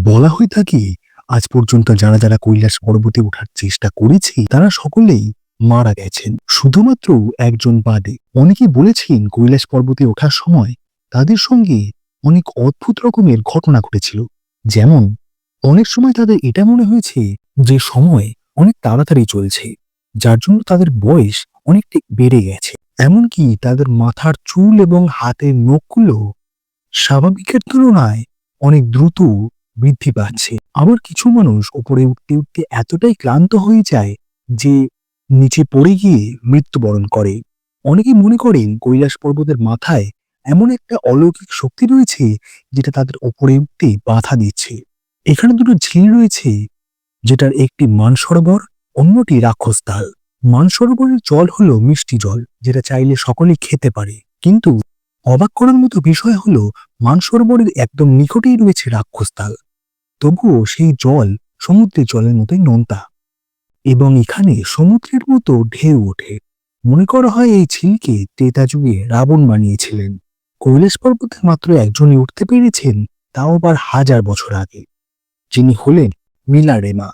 বলা হয়ে থাকে আজ পর্যন্ত যারা যারা কৈলাস পর্বতে ওঠার চেষ্টা করেছে তারা সকলেই মারা গেছেন, শুধুমাত্র একজন বাদে। অনেকে বলেছেন কৈলাস পর্বতে ওঠার সময় তাদের সঙ্গে অনেক অদ্ভুত রকমের ঘটনা ঘটেছিল। যেমন অনেক সময় তাদের এটা মনে হয়েছে যে সময় অনেক তাড়াতাড়ি চলছে, যার জন্য তাদের বয়স অনেকটা বেড়ে গেছে। এমনকি তাদের মাথার চুল এবং হাতের নখগুলো স্বাভাবিকের তুলনায় অনেক দ্রুত বৃদ্ধি পাচ্ছে। আবার কিছু মানুষ উপরে উঠতে উঠতে এতটাই ক্লান্ত হয়ে যায় যে নিচে পড়ে গিয়ে মৃত্যুবরণ করে। অনেকে মনে করেন কৈলাস পর্বতের মাথায় এমন একটা অলৌকিক শক্তি রয়েছে যেটা তাদের উপরে উঠতে বাধা দিচ্ছে। এখানে দুটো ঝিল রয়েছে, যেটার একটি মানসরোবর, অন্যটি রাক্ষসতাল। মানসরোবরের জল হলো মিষ্টি জল, যেটা চাইলে সকলেই খেতে পারে। কিন্তু অবাক করার মতো বিষয় হলো মানসরোবরের একদম নিকটেই রয়েছে রাক্ষসতাল, তবুও সেই জল সমুদ্রের জলের মতোই নোনতা এবং এখানে সমুদ্রের মতো ঢেউ ওঠে। মনে করা হয় এই ঝিলকে ত্রেতা যুগে রাবণ বানিয়েছিলেন। কৈলাস পর্বতে মাত্র একজনই উঠতে পেরেছেন, তাও আবার 1000 বছর আগে, যিনি হলেন মিলারেমা।